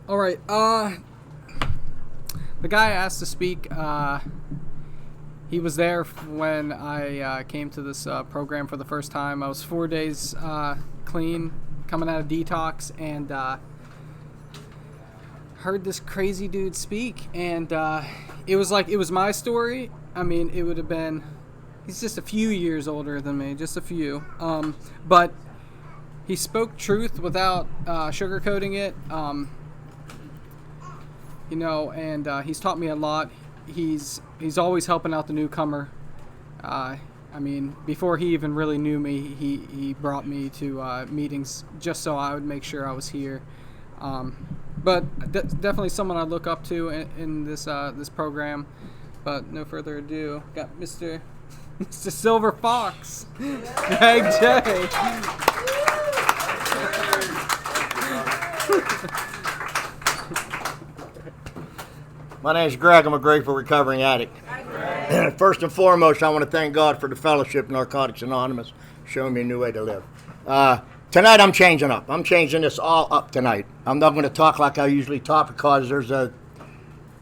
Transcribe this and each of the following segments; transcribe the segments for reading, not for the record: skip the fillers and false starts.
All right. The guy I asked to speak, he was there when I came to this program for the first time. I was 4 days clean, coming out of detox, and heard this crazy dude speak. And it was my story. I mean, it would have been. He's just a few years older than me, just a few. But he spoke truth without sugarcoating it. And he's taught me a lot. He's always helping out the newcomer. I mean, before he even really knew me, he brought me to meetings just so I would make sure I was here. But definitely someone I look up to in this program. But no further ado, got Mr. Silver Fox, Greg J. My name is Greg. I'm a grateful recovering addict. First and foremost, I want to thank God for the fellowship Narcotics Anonymous, showing me a new way to live. Tonight I'm changing up. I'm changing this all up tonight. I'm not going to talk like I usually talk because there's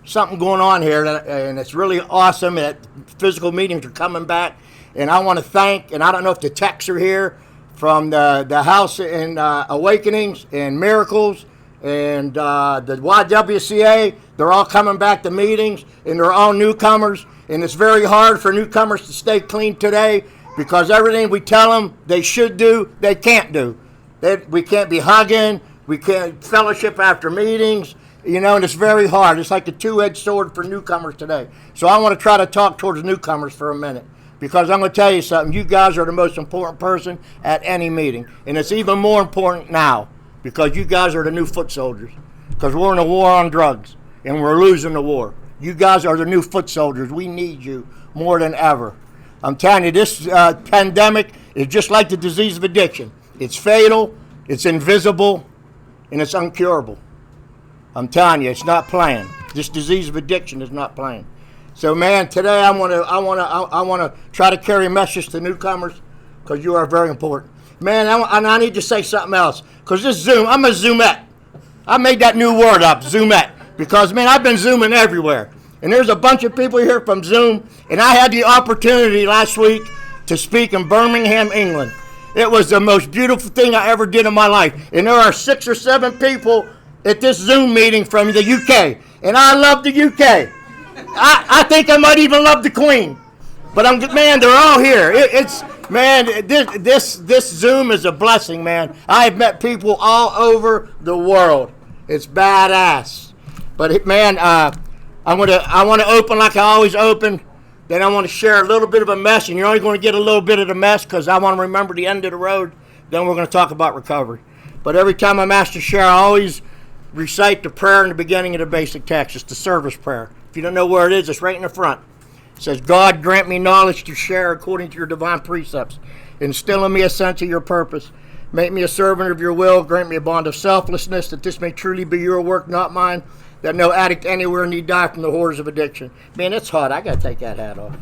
something going on here, and it's really awesome that physical meetings are coming back. And I want to thank, and I don't know if the techs are here, from the House in Awakenings and Miracles and the YWCA. They're all coming back to meetings, and they're all newcomers. And it's very hard for newcomers to stay clean today because everything we tell them they should do, they can't do. We can't be hugging. We can't fellowship after meetings. And it's very hard. It's like a two-edged sword for newcomers today. So I want to try to talk towards newcomers for a minute because I'm going to tell you something. You guys are the most important person at any meeting. And it's even more important now because you guys are the new foot soldiers because we're in a war on drugs and we're losing the war. You guys are the new foot soldiers. We need you more than ever. I'm telling you, this pandemic is just like the disease of addiction. It's fatal, it's invisible, and it's uncurable. I'm telling you, it's not playing. This disease of addiction is not playing. So, man, today I want to try to carry a message to newcomers because you are very important. Man, I need to say something else because this Zoom, I'm a Zoomette. I made that new word up, Zoomette, because, man, I've been Zooming everywhere. And there's a bunch of people here from Zoom, and I had the opportunity last week to speak in Birmingham, England. It was the most beautiful thing I ever did in my life. And there are 6 or 7 people at this Zoom meeting from the UK, and I love the UK. I think I might even love the Queen, but man, they're all here. This Zoom is a blessing, man. I've met people all over the world. It's badass. But man, I want to open like I always open. Then I want to share a little bit of a mess, and you're only going to get a little bit of the mess because I want to remember the end of the road. Then we're going to talk about recovery. But every time I'm asked to share, I always recite the prayer in the beginning of the basic text. It's the service prayer. If you don't know where it is, it's right in the front. It says, God, grant me knowledge to share according to your divine precepts. Instill in me a sense of your purpose. Make me a servant of your will. Grant me a bond of selflessness, that this may truly be your work, not mine, that no addict anywhere need die from the horrors of addiction. Man, it's hot. I got to take that hat off.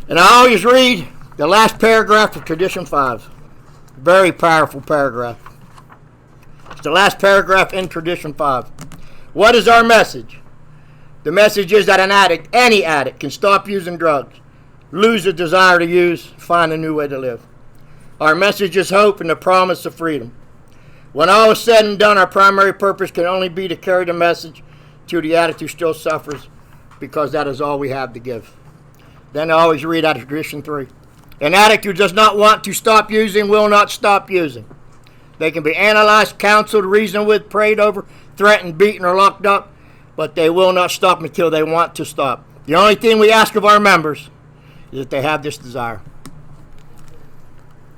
And I always read the last paragraph of Tradition 5. Very powerful paragraph. It's the last paragraph in Tradition 5. What is our message? The message is that an addict, any addict, can stop using drugs, lose the desire to use, find a new way to live. Our message is hope and the promise of freedom. When all is said and done, our primary purpose can only be to carry the message to the addict who still suffers, because that is all we have to give. Then I always read out of Tradition 3. An addict who does not want to stop using will not stop using. They can be analyzed, counseled, reasoned with, prayed over, threatened, beaten, or locked up, but they will not stop until they want to stop. The only thing we ask of our members is that they have this desire.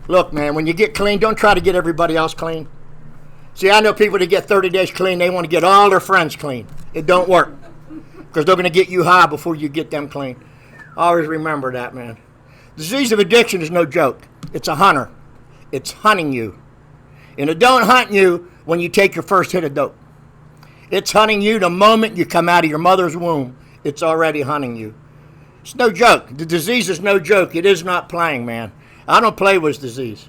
Look, man, when you get clean, don't try to get everybody else clean. See, I know people that get 30 days clean, they want to get all their friends clean. It don't work because they're going to get you high before you get them clean. Always remember that, man. The disease of addiction is no joke. It's a hunter. It's hunting you. And it don't hunt you when you take your first hit of dope. It's hunting you the moment you come out of your mother's womb. It's already hunting you. It's no joke. The disease is no joke. It is not playing, man. I don't play with disease.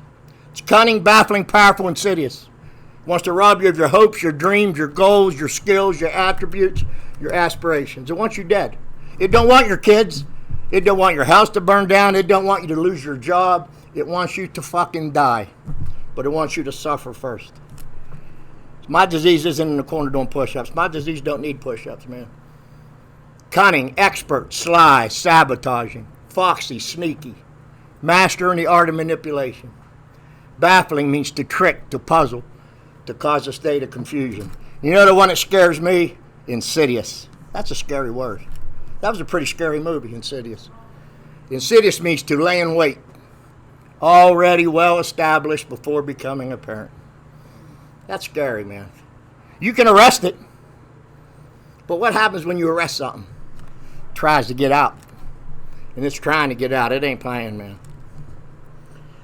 It's cunning, baffling, powerful, insidious. Wants to rob you of your hopes, your dreams, your goals, your skills, your attributes, your aspirations. It wants you dead. It don't want your kids. It don't want your house to burn down. It don't want you to lose your job. It wants you to fucking die. But it wants you to suffer first. My disease isn't in the corner doing push-ups. My disease don't need push-ups, man. Cunning, expert, sly, sabotaging, foxy, sneaky, master in the art of manipulation. Baffling means to trick, to puzzle, to cause a state of confusion. You know the one that scares me? Insidious. That's a scary word. That was a pretty scary movie, Insidious. Insidious means to lay in wait, already well established before becoming apparent. That's scary, man. You can arrest it, but what happens when you arrest something? It tries to get out, and it's trying to get out. It ain't playing, man.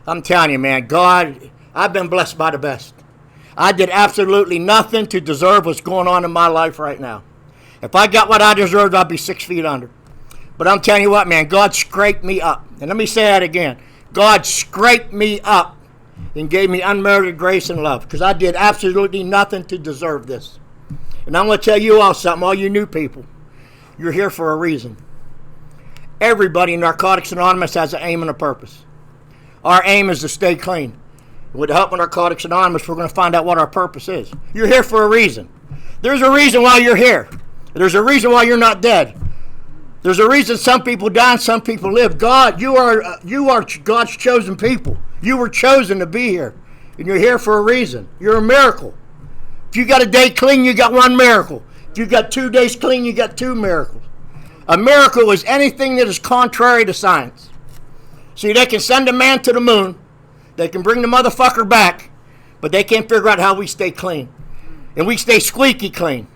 I'm telling you, man, God, I've been blessed by the best. I did absolutely nothing to deserve what's going on in my life right now. If I got what I deserved, I'd be 6 feet under. But I'm telling you what, man, God scraped me up. And let me say that again. God scraped me up and gave me unmerited grace and love, because I did absolutely nothing to deserve this. And I'm going to tell you all something, all you new people. You're here for a reason. Everybody in Narcotics Anonymous has an aim and a purpose. Our aim is to stay clean. With the help of Narcotics Anonymous, we're going to find out what our purpose is. You're here for a reason. There's a reason why you're here. There's a reason why you're not dead. There's a reason some people die and some people live. God, you are God's chosen people. You were chosen to be here. And you're here for a reason. You're a miracle. If you got a day clean, you got one miracle. If you got 2 days clean, you got 2 miracles. A miracle is anything that is contrary to science. See, they can send a man to the moon. They can bring the motherfucker back. But they can't figure out how we stay clean. And we stay squeaky clean.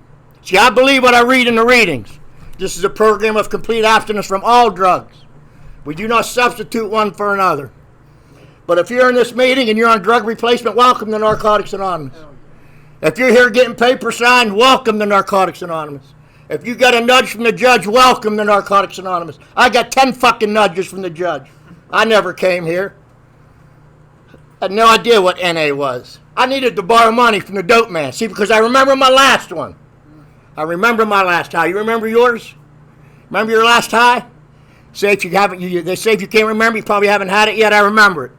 See, I believe what I read in the readings. This is a program of complete abstinence from all drugs. We do not substitute one for another. But if you're in this meeting and you're on drug replacement, welcome to Narcotics Anonymous. If you're here getting paper signed, welcome to Narcotics Anonymous. If you got a nudge from the judge, welcome to Narcotics Anonymous. I got 10 fucking nudges from the judge. I never came here. I had no idea what NA was. I needed to borrow money from the dope man. See, because I remember my last one. I remember my last high. You remember yours? Remember your last high? Say if you haven't, they say if you can't remember, you probably haven't had it yet. I remember it.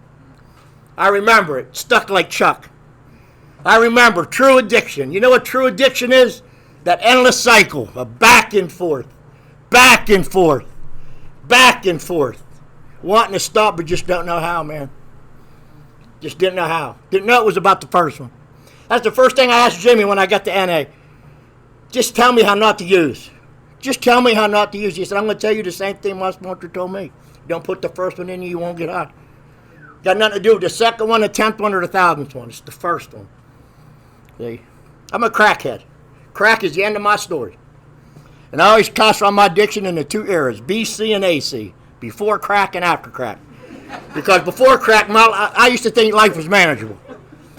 I remember it. Stuck like Chuck. I remember true addiction. You know what true addiction is? That endless cycle of back and forth, back and forth, back and forth. Wanting to stop, but just don't know how, man. Just didn't know how. Didn't know it was about the first one. That's the first thing I asked Jimmy when I got to NA. Just tell me how not to use. Just tell me how not to use. He said, I'm going to tell you the same thing my sponsor told me. Don't put the first one in you, you won't get out. Got nothing to do with the second one, the 10th one, or the 1000th one. It's the first one. See? I'm a crackhead. Crack is the end of my story. And I always classify my addiction into 2 eras, BC and AC, before crack and after crack. Because before crack, I used to think life was manageable.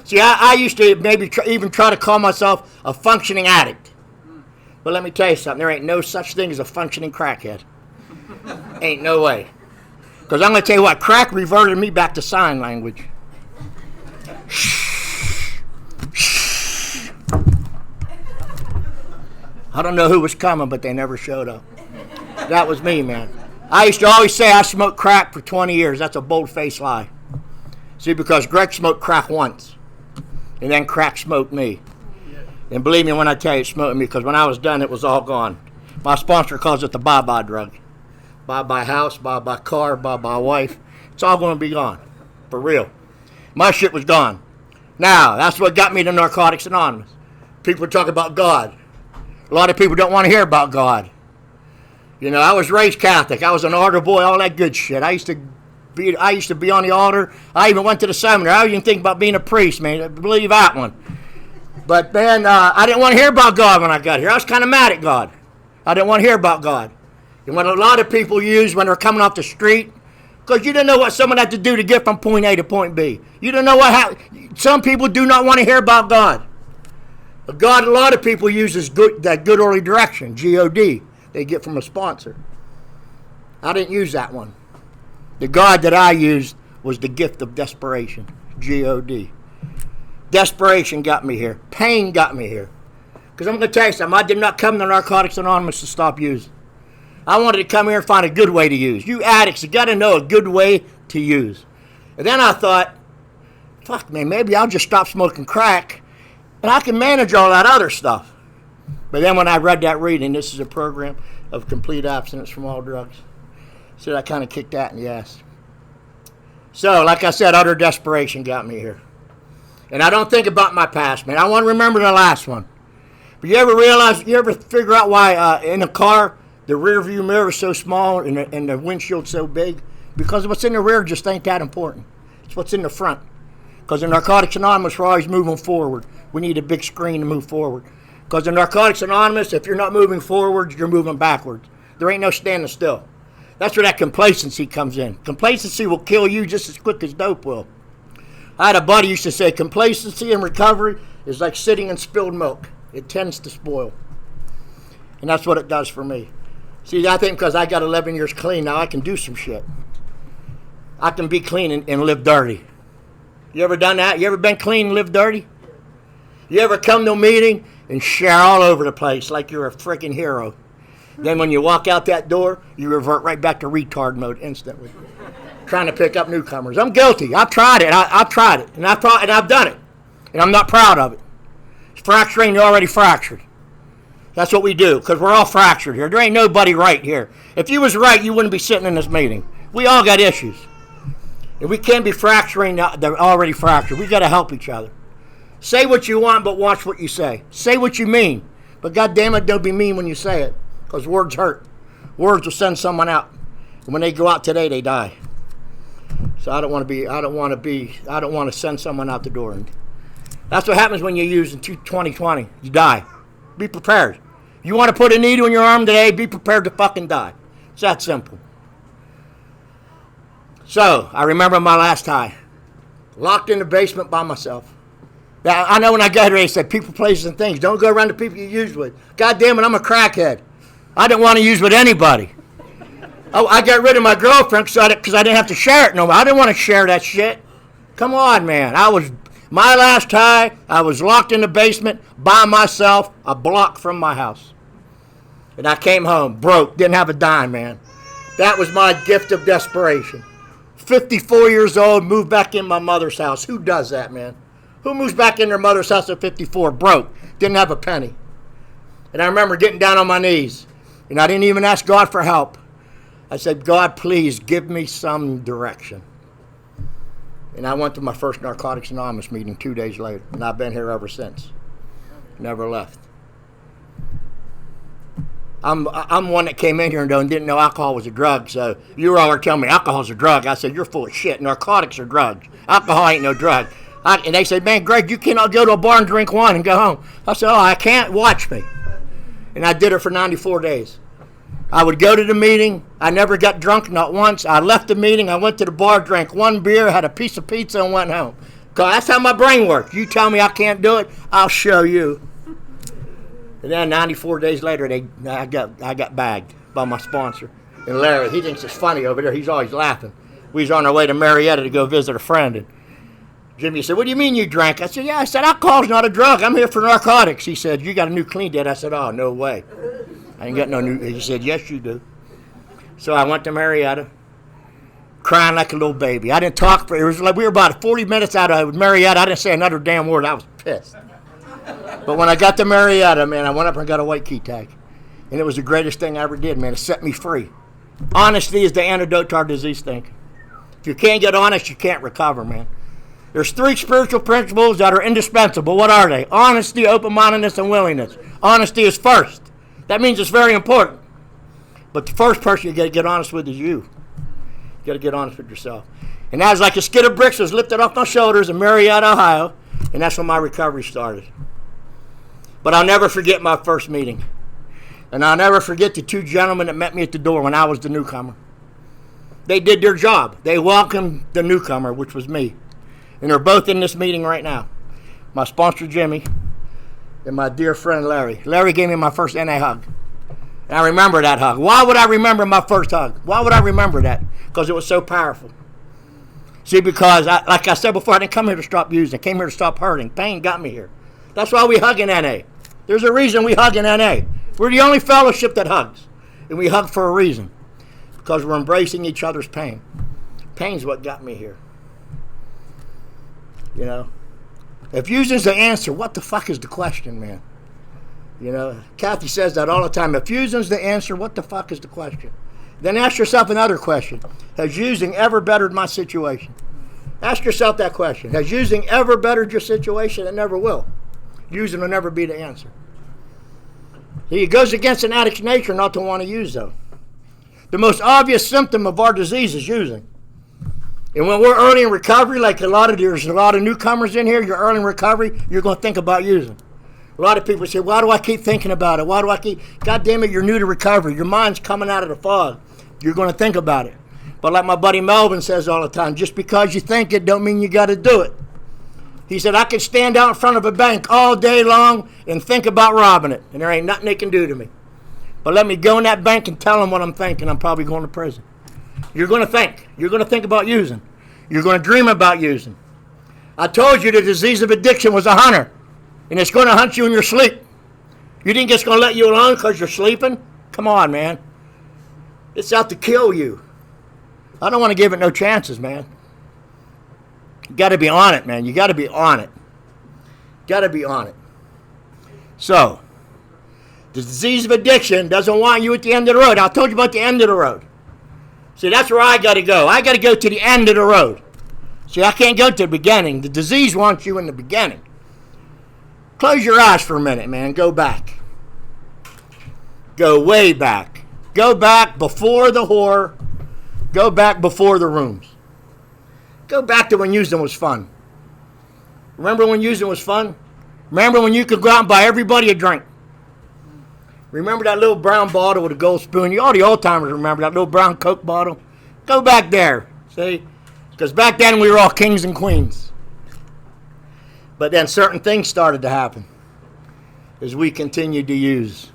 See, I used to maybe even try to call myself a functioning addict. But let me tell you something, there ain't no such thing as a functioning crackhead. Ain't no way. Because I'm going to tell you what, crack reverted me back to sign language. I don't know who was coming, but they never showed up. That was me, man. I used to always say I smoked crack for 20 years. That's a bold-faced lie. See, because Greg smoked crack once, and then crack smoked me. And believe me when I tell you it smoked me, because when I was done, it was all gone. My sponsor calls it the bye-bye drug. Bye-bye house, bye-bye car, bye-bye wife. It's all going to be gone. For real. My shit was gone. Now, that's what got me to Narcotics Anonymous. People talk about God. A lot of people don't want to hear about God. You know, I was raised Catholic. I was an altar boy, all that good shit. I used to be on the altar. I even went to the seminary. I was even thinking about being a priest, man. I believe that one. But, man, I didn't want to hear about God when I got here. I was kind of mad at God. I didn't want to hear about God. And what a lot of people use when they're coming off the street, because you don't know what someone had to do to get from point A to point B. You don't know some people do not want to hear about God. But God, a lot of people use that good early direction, G-O-D, they get from a sponsor. I didn't use that one. The God that I used was the gift of desperation, G-O-D. Desperation got me here. Pain got me here. Because I'm going to tell you something. I did not come to Narcotics Anonymous to stop using. I wanted to come here and find a good way to use. You addicts, you got to know a good way to use. And then I thought, fuck, man, maybe I'll just stop smoking crack and I can manage all that other stuff. But then when I read that reading, this is a program of complete abstinence from all drugs. So that kind of kicked that in the ass. So, like I said, utter desperation got me here. And I don't think about my past, man. I want to remember the last one. But you ever figure out why in a car, the rear view mirror is so small and the windshield so big? Because what's in the rear just ain't that important. It's what's in the front. Because in Narcotics Anonymous, we're always moving forward. We need a big screen to move forward. Because in Narcotics Anonymous, if you're not moving forward, you're moving backwards. There ain't no standing still. That's where that complacency comes in. Complacency will kill you just as quick as dope will. I had a buddy who used to say, complacency in recovery is like sitting in spilled milk. It tends to spoil. And that's what it does for me. See, I think because I got 11 years clean, now I can do some shit. I can be clean and live dirty. You ever done that? You ever been clean and live dirty? You ever come to a meeting and share all over the place like you're a freaking hero? Then when you walk out that door, you revert right back to retard mode instantly. Trying to pick up newcomers. I'm guilty. I've tried it. I've tried it. And I've done it. And I'm not proud of it. It's fracturing the already fractured. That's what we do, because we're all fractured here. There ain't nobody right here. If you was right, you wouldn't be sitting in this meeting. We all got issues. And we can't be fracturing the already fractured. We got to help each other. Say what you want, but watch what you say. Say what you mean. But God damn it, don't be mean when you say it, because words hurt. Words will send someone out. And when they go out today, they die. So I don't want to send someone out the door. And that's what happens when you use in 2020. You die. Be prepared. You want to put a needle in your arm today, be prepared to fucking die. It's that simple. So, I remember my last high. Locked in the basement by myself. Now, I know when I got here, they said people, places, and things. Don't go around the people you use with. God damn it, I'm a crackhead. I didn't want to use with anybody. Oh, I got rid of my girlfriend because I didn't have to share it no more. I didn't want to share that shit. Come on, man. My last high, I was locked in the basement by myself, a block from my house. And I came home, broke, didn't have a dime, man. That was my gift of desperation. 54 years old, moved back in my mother's house. Who does that, man? Who moves back in their mother's house at 54, broke, didn't have a penny? And I remember getting down on my knees, and I didn't even ask God for help. I said, God, please give me some direction. And I went to my first Narcotics Anonymous meeting 2 days later, and I've been here ever since. Never left. I'm one that came in here and didn't know alcohol was a drug, so you all are telling me alcohol's a drug. I said, you're full of shit. Narcotics are drugs. Alcohol ain't no drug. And they said, man, Greg, you cannot go to a bar and drink wine and go home. I said, oh, I can't. Watch me. And I did it for 94 days. I would go to the meeting. I never got drunk, not once. I left the meeting. I went to the bar, drank one beer, had a piece of pizza, and went home. Because that's how my brain works. You tell me I can't do it, I'll show you. And then 94 days later, I got bagged by my sponsor. And Larry, he thinks it's funny over there. He's always laughing. We was on our way to Marietta to go visit a friend. And Jimmy said, what do you mean you drank? I said, yeah. I said, alcohol's not a drug. I'm here for narcotics. He said, you got a new clean date? I said, oh, no way. I ain't got no new. He said, yes, you do. So I went to Marietta, crying like a little baby. I didn't talk it was like we were about 40 minutes out of Marietta. I didn't say another damn word. I was pissed. But when I got to Marietta, man, I went up and got a white key tag. And it was the greatest thing I ever did, man. It set me free. Honesty is the antidote to our disease thinking. If you can't get honest, you can't recover, man. There's 3 spiritual principles that are indispensable. What are they? Honesty, open-mindedness, and willingness. Honesty is first. That means it's very important. But the first person you got to get honest with is you. You got to get honest with yourself. And that was like a skid of bricks was lifted off my shoulders in Marietta, Ohio. And that's when my recovery started. But I'll never forget my first meeting. And I'll never forget the 2 gentlemen that met me at the door when I was the newcomer. They did their job. They welcomed the newcomer, which was me. And they're both in this meeting right now. My sponsor, Jimmy, and my dear friend, Larry. Larry gave me my first NA hug. And I remember that hug. Why would I remember my first hug? Why would I remember that? Because it was so powerful. See, because, like I said before, I didn't come here to stop using. I came here to stop hurting. Pain got me here. That's why we hug in NA. There's a reason we hug in NA. We're the only fellowship that hugs. And we hug for a reason. Because we're embracing each other's pain. Pain's what got me here. You know? If using's the answer, what the fuck is the question, man? You know? Kathy says that all the time. If using's the answer, what the fuck is the question? Then ask yourself another question. Has using ever bettered my situation? Ask yourself that question. Has using ever bettered your situation? It never will. Using will never be the answer. See, it goes against an addict's nature not to want to use, though. The most obvious symptom of our disease is using. And when we're early in recovery, like there's a lot of newcomers in here, you're early in recovery, you're going to think about using. A lot of people say, why do I keep thinking about it? Why do I keep... God damn it, you're new to recovery. Your mind's coming out of the fog. You're going to think about it. But like my buddy Melvin says all the time, just because you think it don't mean you got to do it. He said, I could stand out in front of a bank all day long and think about robbing it, and there ain't nothing they can do to me. But let me go in that bank and tell them what I'm thinking. I'm probably going to prison. You're going to think. You're going to think about using. You're going to dream about using. I told you the disease of addiction was a hunter, and it's going to hunt you in your sleep. You think it's going to let you alone because you're sleeping? Come on, man. It's out to kill you. I don't want to give it no chances, man. You got to be on it, man. You got to be on it. Got to be on it. So, the disease of addiction doesn't want you at the end of the road. I told you about the end of the road. See, that's where I got to go. I got to go to the end of the road. See, I can't go to the beginning. The disease wants you in the beginning. Close your eyes for a minute, man. Go back. Go way back. Go back before the whore. Go back before the rooms. Go back to when using was fun. Remember when using was fun? Remember when you could go out and buy everybody a drink? Remember that little brown bottle with a gold spoon? All the old timers remember that little brown Coke bottle. Go back there, see? Because back then we were all kings and queens. But then certain things started to happen as we continued to use.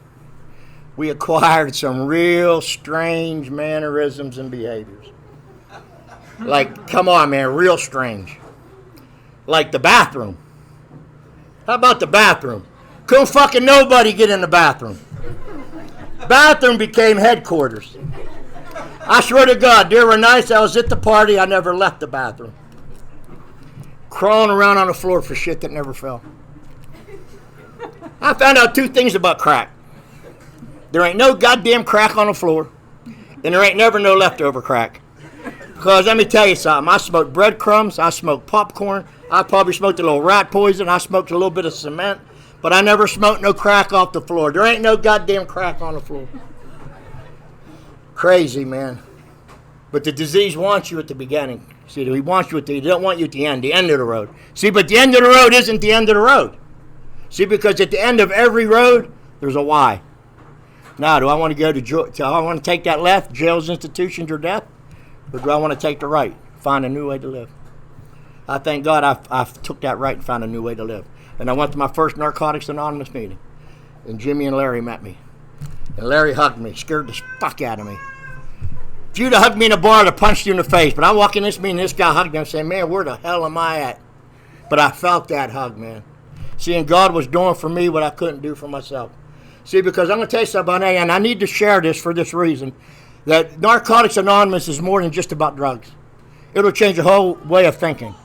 We acquired some real strange mannerisms and behaviors. Like, come on, man, real strange. Like the bathroom. How about the bathroom? Couldn't fucking nobody get in the bathroom. Bathroom became headquarters. I swear to God, there were nights I was at the party, I never left the bathroom. Crawling around on the floor for shit that never fell. I found out two things about crack. There ain't no goddamn crack on the floor, and there ain't never no leftover crack. Because let me tell you something, I smoked breadcrumbs, I smoked popcorn, I probably smoked a little rat poison, I smoked a little bit of cement, but I never smoked no crack off the floor. There ain't no goddamn crack on the floor. Crazy, man. But the disease wants you at the beginning. See, he wants you at the, he don't want you at the end of the road. See, but the end of the road isn't the end of the road. See, because at the end of every road, there's a why. Now, do I want to go do I want to take that left, jails, institutions, or death? Or do I want to take the right, find a new way to live? I thank God I took that right and found a new way to live. And I went to my first Narcotics Anonymous meeting. And Jimmy and Larry met me. And Larry hugged me, scared the fuck out of me. If you'd have hugged me in a bar, I'd have punched you in the face. But I walk in this meeting, this guy hugged me and said, man, where the hell am I at? But I felt that hug, man. Seeing God was doing for me what I couldn't do for myself. See, because I'm going to tell you something, and I need to share this for this reason, that Narcotics Anonymous is more than just about drugs. It'll change the whole way of thinking.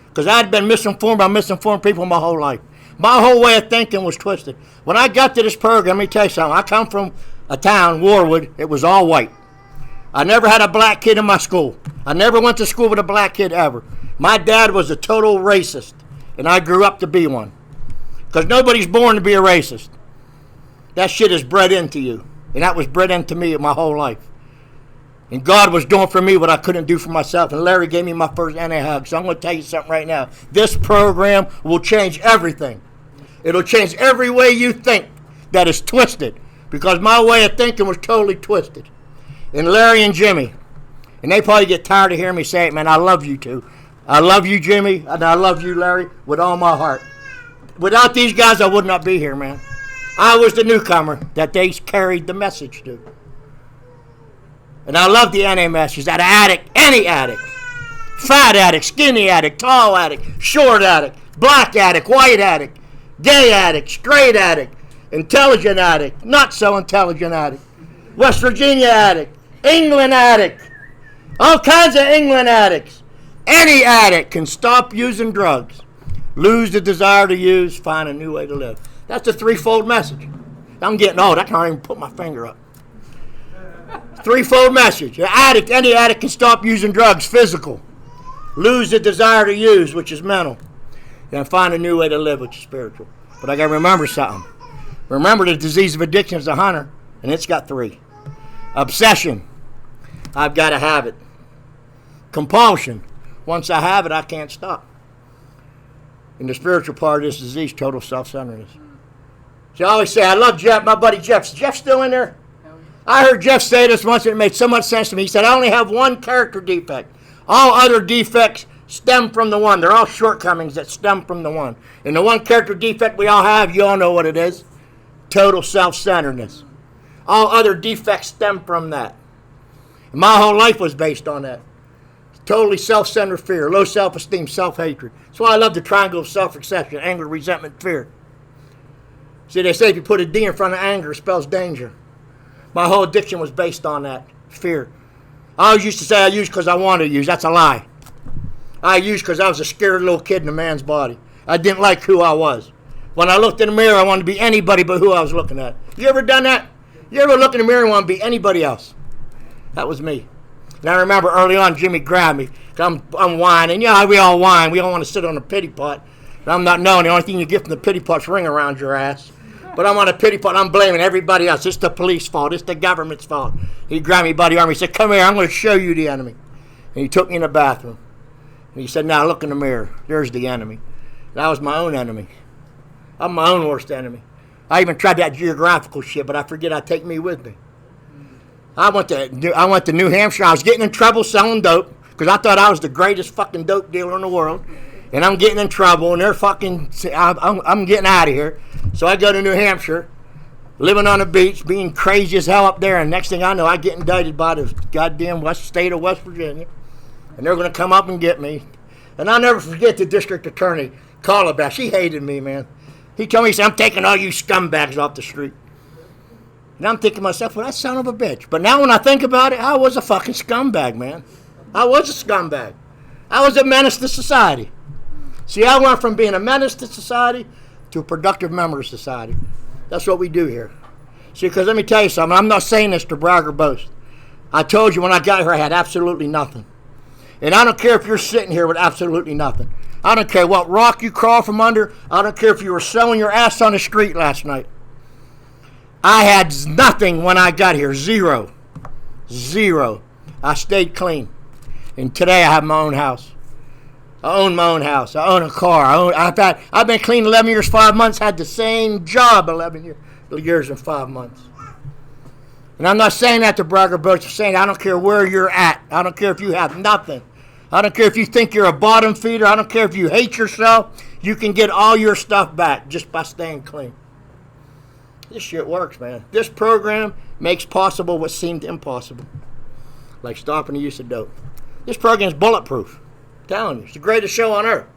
Because I'd been misinformed by misinformed people my whole life. My whole way of thinking was twisted. When I got to this program, let me tell you something. I come from a town, Warwood, it was all white. I never had a black kid in my school. I never went to school with a black kid ever. My dad was a total racist, and I grew up to be one. Because nobody's born to be a racist. That shit is bred into you. And that was bred into me my whole life. And God was doing for me what I couldn't do for myself. And Larry gave me my first NA hug. So I'm going to tell you something right now. This program will change everything. It'll change every way you think that is twisted. Because my way of thinking was totally twisted. And Larry and Jimmy, and they probably get tired of hearing me say it, man, I love you too. I love you, Jimmy, and I love you, Larry, with all my heart. Without these guys, I would not be here, man. I was the newcomer that they carried the message to. And I love the NA message that addict, any addict, Fat addict, skinny addict, tall addict, short addict, black addict, white addict, gay addict, straight addict, intelligent addict, not so intelligent addict, West Virginia addict, England addict, all kinds of England addicts. Any addict can stop using drugs, lose the desire to use, find a new way to live. That's a threefold message. I'm getting old. I can't even put my finger up. Threefold message. Any addict can stop using drugs, physical. Lose the desire to use, which is mental. And find a new way to live, which is spiritual. But I got to remember something. Remember, the disease of addiction is a hunter, and it's got three. Obsession. I've got to have it. Compulsion. Once I have it, I can't stop. And the spiritual part of this disease, total self-centeredness. See, I always say, I love Jeff, my buddy Jeff. Is Jeff still in there? I heard Jeff say this once, and it made so much sense to me. He said, I only have one character defect. All other defects stem from the one. They're all shortcomings that stem from the one. And the one character defect we all have, you all know what it is. Total self-centeredness. All other defects stem from that. And my whole life was based on that. Totally self-centered fear, low self-esteem, self-hatred. That's why I love the triangle of self-exception, anger, resentment, fear. See, they say if you put a D in front of anger, it spells danger. My whole addiction was based on that, fear. I always used to say I used because I wanted to use. That's a lie. I used because I was a scared little kid in a man's body. I didn't like who I was. When I looked in the mirror, I wanted to be anybody but who I was looking at. You ever done that? You ever look in the mirror and want to be anybody else? That was me. And I remember early on, Jimmy grabbed me. I'm whining. You know how we all whine. We all want to sit on a pity pot. And I'm not knowing. The only thing you get from the pity pot's ring around your ass. But I'm on a pity pot. I'm blaming everybody else. It's the police's fault. It's the government's fault. He grabbed me by the arm. He said, come here. I'm going to show you the enemy. And he took me in the bathroom. And he said, now look in the mirror. There's the enemy. That was my own enemy. I'm my own worst enemy. I even tried that geographical shit, but I forget I take me with me. I went to New Hampshire. I was getting in trouble selling dope because I thought I was the greatest fucking dope dealer in the world. And I'm getting in trouble, and they're fucking, I'm getting out of here. So I go to New Hampshire, living on the beach, being crazy as hell up there. And next thing I know, I get indicted by the goddamn state of West Virginia. And they're going to come up and get me. And I'll never forget the district attorney, Calabash. She hated me, man. He told me, he said, I'm taking all you scumbags off the street. And I'm thinking to myself, well, that son of a bitch. But now when I think about it, I was a fucking scumbag, man. I was a scumbag. I was a menace to society. See, I went from being a menace to society to a productive member of society. That's what we do here. See, because let me tell you something. I'm not saying this to brag or boast. I told you when I got here, I had absolutely nothing. And I don't care if you're sitting here with absolutely nothing. I don't care what rock you crawl from under. I don't care if you were selling your ass on the street last night. I had nothing when I got here. Zero. I stayed clean. And today I have my own house. I own my own house. I own a car. I've been clean 11 years, 5 months. Had the same job 11 years and 5 months. And I'm not saying that to brag or boast. I'm saying I don't care where you're at. I don't care if you have nothing. I don't care if you think you're a bottom feeder. I don't care if you hate yourself. You can get all your stuff back just by staying clean. This shit works, man. This program makes possible what seemed impossible. Like stopping the use of dope. This program's bulletproof. I'm telling you, it's the greatest show on earth.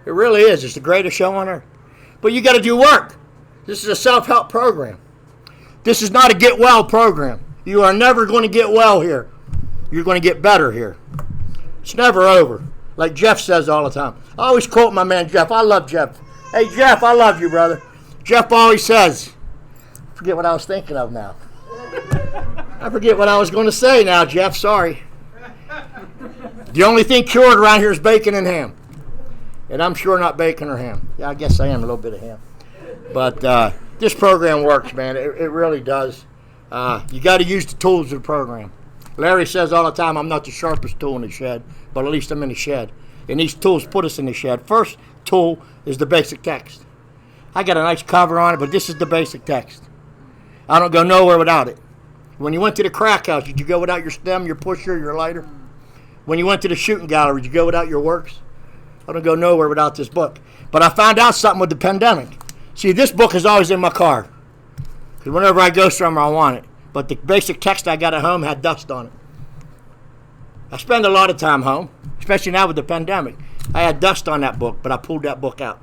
It really is. It's the greatest show on earth. But you got to do work. This is a self-help program. This is not a get-well program. You are never going to get well here. You're going to get better here. It's never over. Like Jeff says all the time. I always quote my man Jeff. I love Jeff. Hey, Jeff, I love you, brother. Jeff always says, I forget what I was thinking of now. I forget what I was going to say now, Jeff. Sorry. The only thing cured around here is bacon and ham. And I'm sure not bacon or ham. Yeah, I guess I am a little bit of ham. But this program works, man. It really does. You got to use the tools of the program. Larry says all the time, I'm not the sharpest tool in the shed, but at least I'm in the shed. And these tools put us in the shed. First tool is the basic text. I got a nice cover on it, but this is the basic text. I don't go nowhere without it. When you went to the crack house, did you go without your stem, your pusher, your lighter? When you went to the shooting gallery, did you go without your works? I don't go nowhere without this book. But I found out something with the pandemic. See, this book is always in my car. Because whenever I go somewhere, I want it. But the basic text I got at home had dust on it. I spend a lot of time home. especially now with the pandemic. I had dust on that book, but I pulled that book out.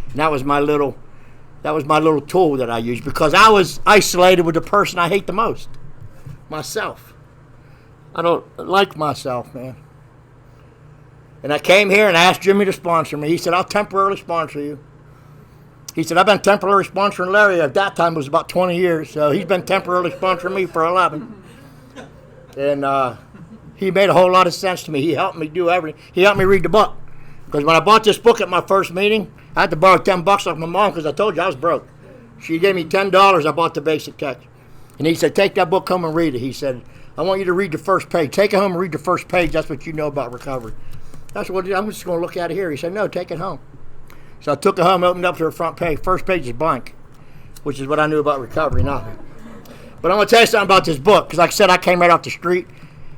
And that was my little tool that I used, because I was isolated with the person I hate the most, myself. I don't like myself, man. And I came here and asked Jimmy to sponsor me. He said, I'll temporarily sponsor you. He said, I've been temporarily sponsoring Larry. At that time, it was about 20 years. So he's been temporarily sponsoring me for 11. And he made a whole lot of sense to me. He helped me do everything. He helped me read the book. Because when I bought this book at my first meeting, I had to borrow $10 off my mom because I told you I was broke. She gave me $10. I bought the basic text. And he said, take that book home and read it. He said, I want you to read the first page. Take it home and read the first page. That's what you know about recovery. That's what I'm just going to look at it here. He said, no, take it home. So I took it home, opened up to the front page. First page is blank, which is what I knew about recovery, nothing. But I'm going to tell you something about this book, because like I said, I came right off the street,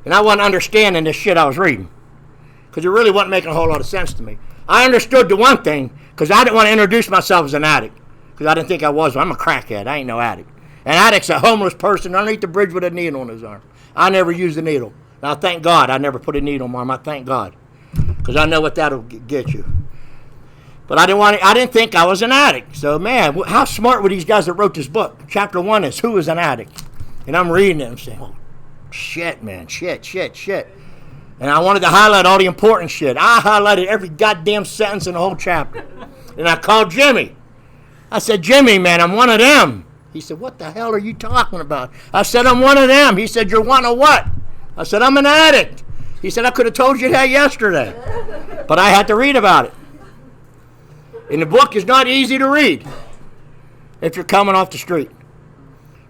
and I wasn't understanding this shit I was reading, because it really wasn't making a whole lot of sense to me. I understood the one thing, because I didn't want to introduce myself as an addict, because I didn't think I was. I'm a crackhead. I ain't no addict. An addict's a homeless person underneath the bridge with a needle in his arm. I never used a needle. Now, thank God I never put a needle in my arm. I thank God, because I know what that'll get you. But I didn't think I was an addict. So, man, how smart were these guys that wrote this book? Chapter 1 is, who is an addict? And I'm reading it and I'm saying, oh, shit, man, shit. And I wanted to highlight all the important shit. I highlighted every goddamn sentence in the whole chapter. And I called Jimmy. I said, Jimmy, man, I'm one of them. He said, what the hell are you talking about? I said, I'm one of them. He said, you're one of what? I said, I'm an addict. He said, I could have told you that yesterday. But I had to read about it. And the book is not easy to read if you're coming off the street.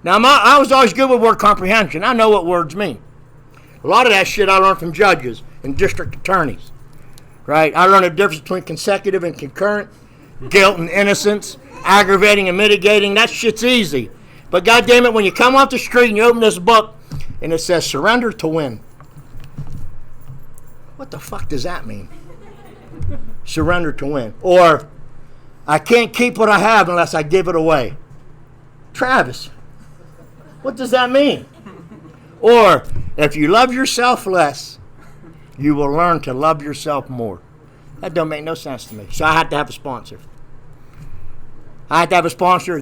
Now, I was always good with word comprehension. I know what words mean. A lot of that shit I learned from judges and district attorneys, right? I learned the difference between consecutive and concurrent, guilt and innocence, aggravating and mitigating. That shit's easy. But goddamn it, when you come off the street and you open this book and it says surrender to win. What the fuck does that mean? Surrender to win. Or, I can't keep what I have unless I give it away. Travis, what does that mean? Or, if you love yourself less, you will learn to love yourself more. That don't make no sense to me. So I had to have a sponsor.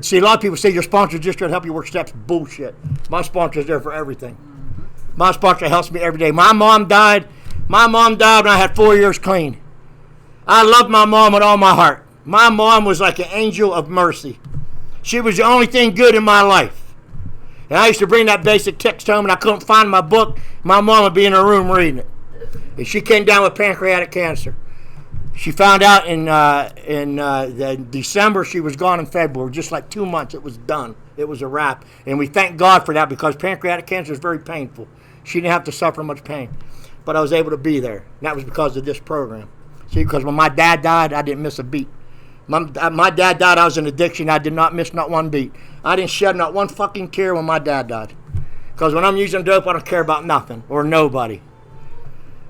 See, a lot of people say your sponsor's just trying to help you work steps. Bullshit. My sponsor's there for everything. My sponsor helps me every day. My mom died when I had 4 years clean. I love my mom with all my heart. My mom was like an angel of mercy. She was the only thing good in my life. And I used to bring that basic text home and I couldn't find my book. My mom would be in her room reading it. And she came down with pancreatic cancer. She found out in December. She was gone in February. Just like 2 months, it was done. It was a wrap. And we thank God for that, because pancreatic cancer is very painful. She didn't have to suffer much pain. But I was able to be there. And that was because of this program. See, because when my dad died, I didn't miss a beat. My dad died, I was in addiction. I did not miss not one beat. I didn't shed not one fucking tear when my dad died. Because when I'm using dope, I don't care about nothing or nobody.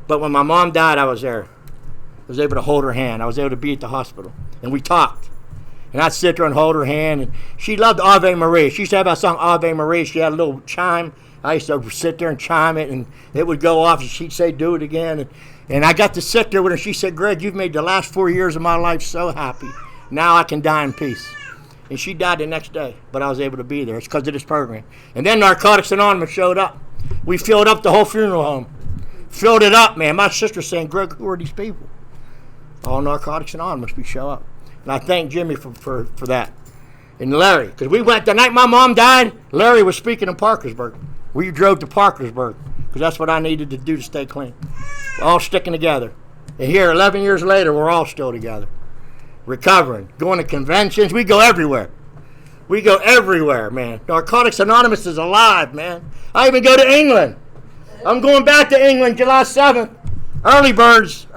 But when my mom died, I was there. I was able to hold her hand. I was able to be at the hospital. And we talked. And I'd sit there and hold her hand. And she loved Ave Maria. She used to have that song, Ave Maria. She had a little chime. I used to sit there and chime it, and it would go off, and she'd say, do it again. And I got to sit there with her. She said, Greg, you've made the last 4 years of my life so happy. Now I can die in peace. And she died the next day, but I was able to be there. It's because of this program. And then Narcotics Anonymous showed up. We filled up the whole funeral home. Filled it up, man. My sister's saying, Greg, who are these people? All Narcotics Anonymous, we show up. And I thank Jimmy for that. And Larry, because we went, the night my mom died, Larry was speaking in Parkersburg. We drove to Parkersburg, because that's what I needed to do to stay clean. All sticking together. And here, 11 years later, we're all still together. Recovering, going to conventions. We go everywhere. We go everywhere, man. Narcotics Anonymous is alive, man. I even go to England. I'm going back to England July 7th. Early birds.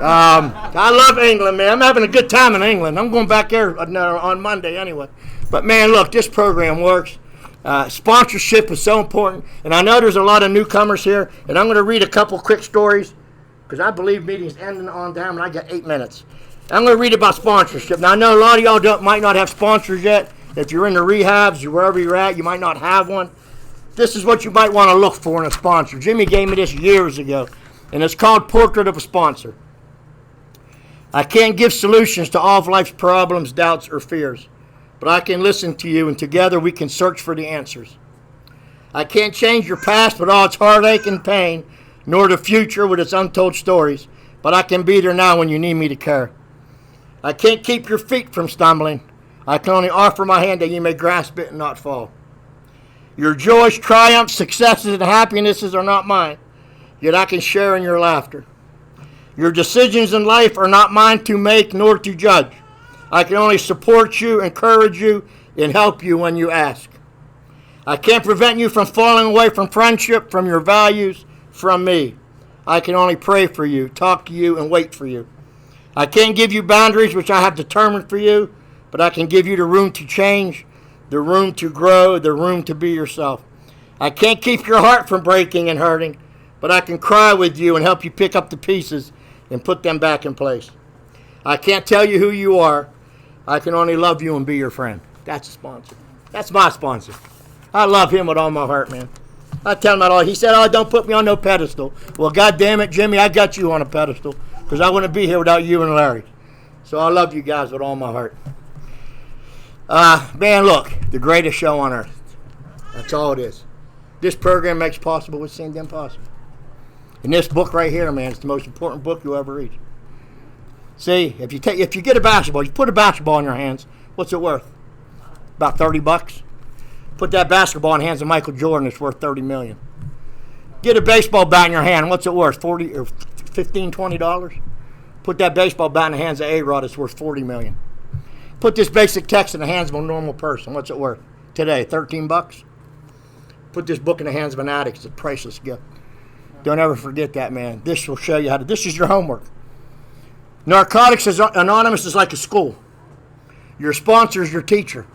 I love England, man. I'm having a good time in England. I'm going back there on Monday anyway. But, man, look, this program works. Sponsorship is so important. And I know there's a lot of newcomers here. And I'm going to read a couple quick stories, because I believe meetings ending on time, and I got 8 minutes. I'm going to read about sponsorship. Now, I know a lot of y'all might not have sponsors yet. If you're in the rehabs or wherever you're at, you might not have one. This is what you might want to look for in a sponsor. Jimmy gave me this years ago. and it's called Portrait of a Sponsor. I can't give solutions to all of life's problems, doubts, or fears, but I can listen to you, and together we can search for the answers. I can't change your past with all its heartache and pain, nor the future with its untold stories, but I can be there now when you need me to care. I can't keep your feet from stumbling. I can only offer my hand that you may grasp it and not fall. Your joys, triumphs, successes, and happinesses are not mine, yet I can share in your laughter. Your decisions in life are not mine to make nor to judge. I can only support you, encourage you, and help you when you ask. I can't prevent you from falling away from friendship, from your values, from me. I can only pray for you, talk to you, and wait for you. I can't give you boundaries which I have determined for you, but I can give you the room to change, the room to grow, the room to be yourself. I can't keep your heart from breaking and hurting, but I can cry with you and help you pick up the pieces and put them back in place. I can't tell you who you are. I can only love you and be your friend. That's a sponsor. That's my sponsor. I love him with all my heart, man. I tell him that all. He said, "Oh, don't put me on no pedestal." Well, God damn it, Jimmy, I got you on a pedestal because I wouldn't be here without you and Larry. So I love you guys with all my heart. Man, look, the greatest show on earth. That's all it is. This program makes possible what seemed impossible. And this book right here, man, is the most important book you'll ever read. See, if you get a basketball, you put a basketball in your hands, what's it worth? About $30. Put that basketball in the hands of Michael Jordan, it's worth $30 million. Get a baseball bat in your hand, what's it worth? $40 or $15, $20? Put that baseball bat in the hands of A-Rod, it's worth $40 million. Put this basic text in the hands of a normal person, what's it worth? Today, $13? Put this book in the hands of an addict, it's a priceless gift. Don't ever forget that, man. This will show you how to, this is your homework. Narcotics Anonymous is like a school. Your sponsor is your teacher.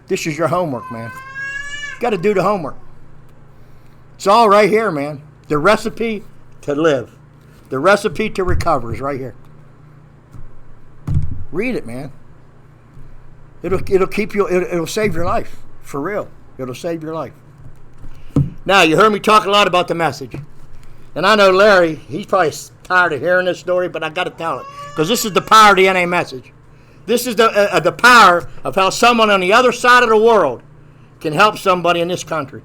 This is your homework, man. You got to do the homework. It's all right here, man. The recipe to live. The recipe to recover is right here. Read it, man. It'll keep you, it'll save your life. For real. It'll save your life. Now, you heard me talk a lot about the message. And I know Larry, he's probably tired of hearing this story, but I got to tell it. Because this is the power of the NA message. This is the power of how someone on the other side of the world can help somebody in this country.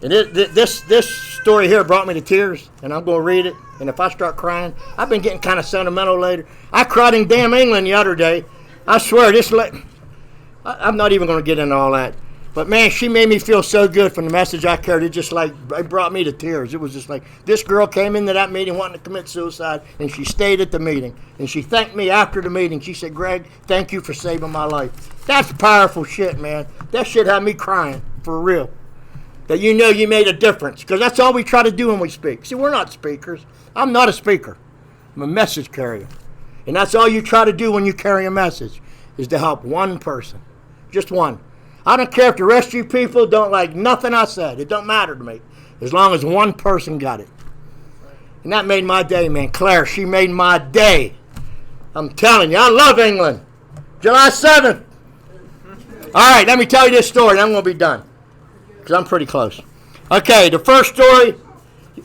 And this story here brought me to tears, and I'm going to read it. And if I start crying, I've been getting kind of sentimental lately. I cried in damn England the other day. I swear, I'm not even going to get into all that. But man, she made me feel so good from the message I carried. It brought me to tears. It was just like, this girl came into that meeting wanting to commit suicide, and she stayed at the meeting. And she thanked me after the meeting. She said, "Greg, thank you for saving my life." That's powerful shit, man. That shit had me crying, for real. That you know you made a difference. Because that's all we try to do when we speak. See, we're not speakers. I'm not a speaker. I'm a message carrier. And that's all you try to do when you carry a message, is to help one person. Just one. I don't care if the rest of you people don't like nothing I said. It don't matter to me. As long as one person got it. And that made my day, man. Claire, she made my day. I'm telling you, I love England. July 7th. All right, let me tell you this story, and I'm going to be done. Because I'm pretty close. Okay, the first story.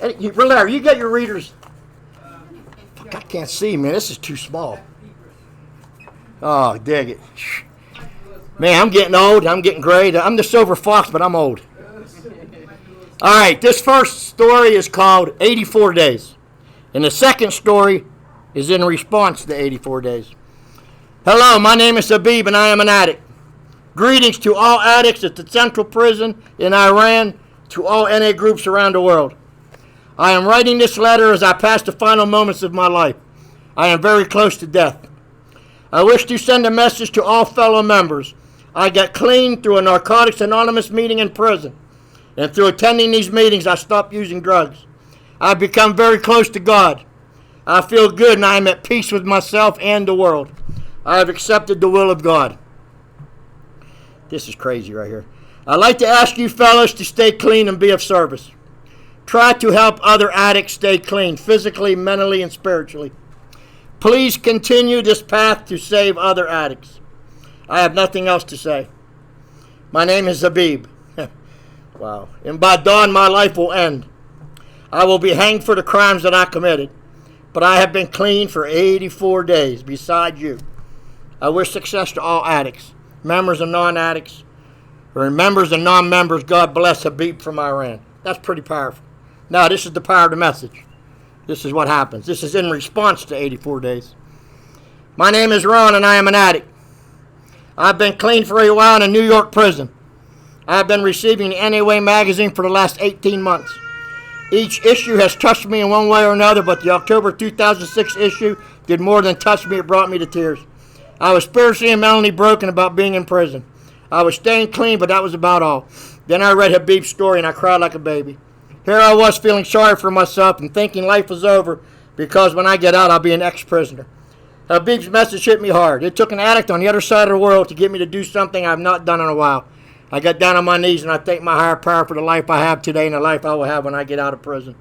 Larry, you got your readers. Fuck, I can't see, man. This is too small. Oh, dig it. Man, I'm getting old. I'm getting gray. I'm the silver fox, but I'm old. All right, this first story is called 84 Days. And the second story is in response to 84 Days. Hello, my name is Habib, and I am an addict. Greetings to all addicts at the Central Prison in Iran, to all NA groups around the world. I am writing this letter as I pass the final moments of my life. I am very close to death. I wish to send a message to all fellow members. I got clean through a Narcotics Anonymous meeting in prison. And through attending these meetings, I stopped using drugs. I've become very close to God. I feel good and I am at peace with myself and the world. I have accepted the will of God. This is crazy right here. I'd like to ask you fellows to stay clean and be of service. Try to help other addicts stay clean, physically, mentally, and spiritually. Please continue this path to save other addicts. I have nothing else to say. My name is Habib. Wow. And by dawn, my life will end. I will be hanged for the crimes that I committed, but I have been clean for 84 days beside you. I wish success to all addicts, members and non-addicts, or members and non-members. God bless Habib from Iran. That's pretty powerful. Now, this is the power of the message. This is what happens. This is in response to 84 days. My name is Ron, and I am an addict. I've been clean for a while in a New York prison. I've been receiving the NAWA magazine for the last 18 months. Each issue has touched me in one way or another, but the October 2006 issue did more than touch me. It brought me to tears. I was spiritually and mentally broken about being in prison. I was staying clean, but that was about all. Then I read Habib's story, and I cried like a baby. Here I was feeling sorry for myself and thinking life was over because when I get out, I'll be an ex-prisoner. Habib's message hit me hard. It took an addict on the other side of the world to get me to do something I've not done in a while. I got down on my knees and I thank my higher power for the life I have today and the life I will have when I get out of prison.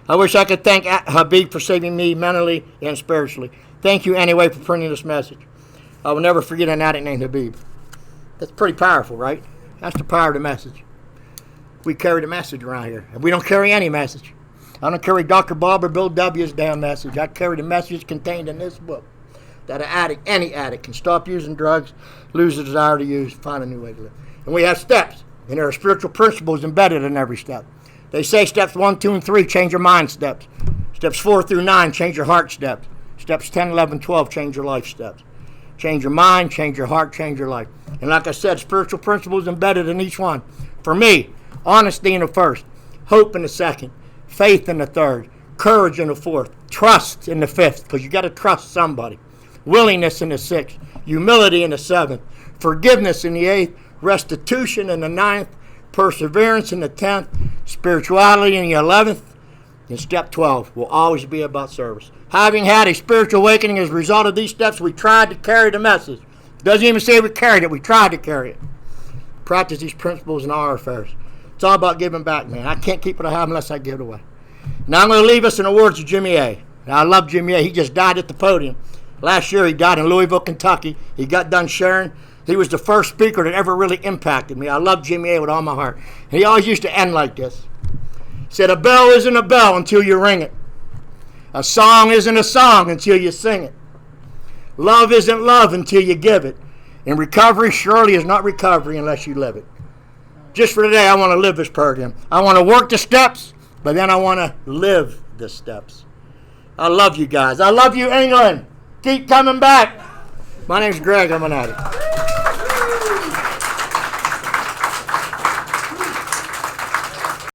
I wish I could thank Habib for saving me mentally and spiritually. Thank you anyway for printing this message. I will never forget an addict named Habib. That's pretty powerful, right? That's the power of the message. We carry the message around here. And we don't carry any message. I don't carry Dr. Bob or Bill W.'s damn message. I carry the message contained in this book. That an addict, any addict, can stop using drugs, lose the desire to use, find a new way to live. And we have steps, and there are spiritual principles embedded in every step. They say steps 1, 2, and 3, change your mind steps. Steps 4 through 9, change your heart steps. Steps 10, 11, 12, change your life steps. Change your mind, change your heart, change your life. And like I said, spiritual principles embedded in each one. For me, honesty in the first, hope in the second, faith in the third, courage in the fourth, trust in the fifth, because you got to trust somebody. Willingness in the sixth, humility in the seventh, forgiveness in the eighth, restitution in the ninth, perseverance in the 10th, spirituality in the 11th, and step 12 will always be about service. Having had a spiritual awakening as a result of these steps, we tried to carry the message. Doesn't even say we carried it, we tried to carry it. Practice these principles in our affairs. It's all about giving back, man. I can't keep what I have unless I give it away. Now I'm going to leave us in the words of Jimmy A. Now, I love Jimmy A. He just died at the podium. Last year he died in Louisville, Kentucky. He got done sharing. He was the first speaker that ever really impacted me. I love Jimmy A. with all my heart. And he always used to end like this. He said, a bell isn't a bell until you ring it. A song isn't a song until you sing it. Love isn't love until you give it. And recovery surely is not recovery unless you live it. Just for today, I want to live this program. I want to work the steps, but then I want to live the steps. I love you guys. I love you, England. Keep coming back. My name's Greg. I'm an addict.